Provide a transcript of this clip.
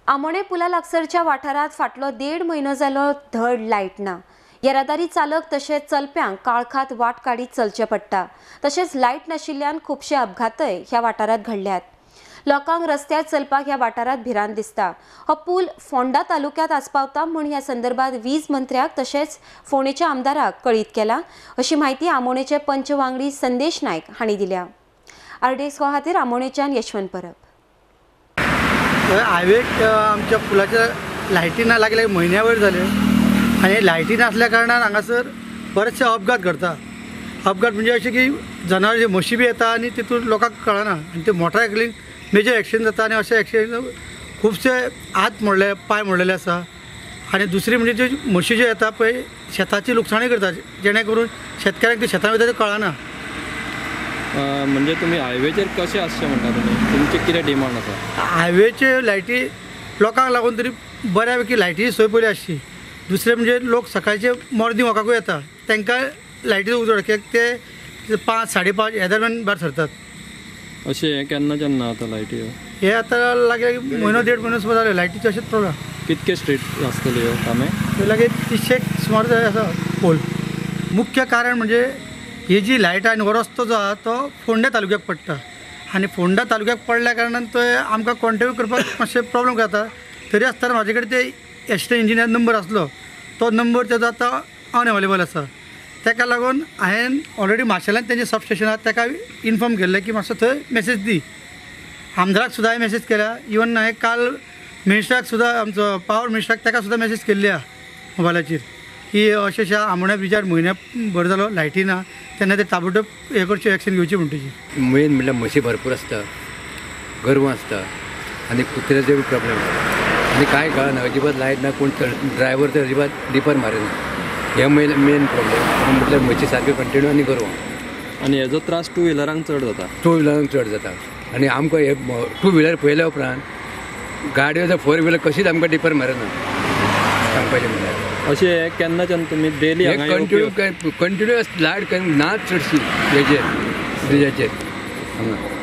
आमोणे पुला लागसरच्या वाठारात फाटलो 1.5 म्हयनो जालो धड लायट ना। येरादारी चालक तशेंच चलप्यांक काळखात वाट काडीत चलचें पडटा। तशेंच लायट नाशिल्ल्यान खुबशे अपघातय ह्या वाठारात घडल्यात। लोकांक रस्त्यार चलपाक ह्या वाठारात भिरांत दिसता। हो पूल फोंडा तालुक्यात आस्पावता म्हूण ह्या संदर्भात वीज मंत्र्याक तशेंच फोंडेच्या आमदाराक कळीत केला, अशी माहिती आमोणेचे पंच वांगडी संदेश नायक हांणी दिल्या। RDX खातीर आमोणेच्यान यशवंत परब। हायवेक आमच्या पुलाच्या लायटी ना लागले म्हयन्या वयर जाले आनी लायटी नासल्या कारणान हांगासर बरेचशे अपघात घडता। अपघात म्हणजे अशें की जनावर जे म्हशी बी येता आनी तितून लोकांक कळना आनी ते मोटरसायकलींक मेजर एक्सिडेंट जाता आनी अशे एक्सिडेंट खुबशे हात मोडले, पांय मोडलेले आसा। आनी दुसरी म्हणजे ज्यो म्हशी ज्यो येता पळय शेताची लुकसाणूय करता, जेणे करून शेतकऱ्यांक ते शेतां भितर कळना। म्हणजे तुम्ही हायवेचेर कशें आसचें म्हणटा तुमचे कितें डिमांड आसा? हायवेचे लायटी लोकांक लागून तरी बऱ्या पैकी लायटीची सोय पयली आसची। दुसरें म्हणजे लोक सकाळचे मॉर्निंग वॉकाकूय येता, तांकां लायटीचो उजवाड कित्याक ते 5, 5:30 ह्या दरम्यान भायर सरतात। अशें केन्ना आतां लायटी हे आतां लागे म्हयनो 1.5 म्हयनो सुमार जाले लायटीचे अशेंच प्रॉब्लेम। कितके स्ट्रीट आसतले ह्यो कामे? ते लागे 300 सुमार जाय आसा पोल। मुख्य कारण म्हणजे ही जी लायट आनी हो रस्तो जो आसा तो फोंडा तालुक्याक पडटा आनी फोंडा तालुक्याक पडल्या कारणान तो आमकां कॉन्टेक्ट करपाक मातशें प्रॉब्लेम जाता। तरी आसतना म्हाजे कडेन ते एस्टेट इंजिनियर नंबर आसलो, तो नंबर तेजो आतां अनअवेलेबल आसा। ताका लागून हांवें ऑलरेडी माशेलांत तेंचे सबस्टेशन आसा ताका इन्फॉर्म केल्लें की मातसो थंय मेसेज दी। आमदाराक सुद्दां हांवें मेसेज केल्या, इवन हांवें काल मिनिस्टराक सुद्दां आमचो पावर मिनिस्टराक ताका सुद्दां मेसेज केल्ली आहा मोबायलाचेर की अशें आमोण्या ब्रिजार म्हयन्या भर जालो लायटी ना, तेन्ना ते ताबडतोब हे करचें एक्शन घेवची म्हणटाची। मेन म्हणल्यार म्हशी भरपूर आसता, गोरवां आसता आनी कुत्र्याचो बी प्रॉब्लेम आसता आनी कांय कळना, अजिबात लायट ना, कोण ड्रायव्हर तर अजिबात डिपर मारिना। हे मेन प्रॉब्लेम म्हटल्यार म्हशी सारक्यो कंटिन्यू आनी गोरवां। आनी हेजो त्रास टू व्हिलरांक चड जाता? टू व्हिलरांक चड जाता आनी आमकां हे टू व्हिलर पळयल्या उपरांत गाडयो जर 4 व्हिलर कशीच आमकां डिपर मारिना सांगपाचें म्हणल्यार। अशें केन्नाच्यान तुमी डेली कंटिन्यू लायट नाच चडशी हेजेर ब्रिजाचेर हांगा।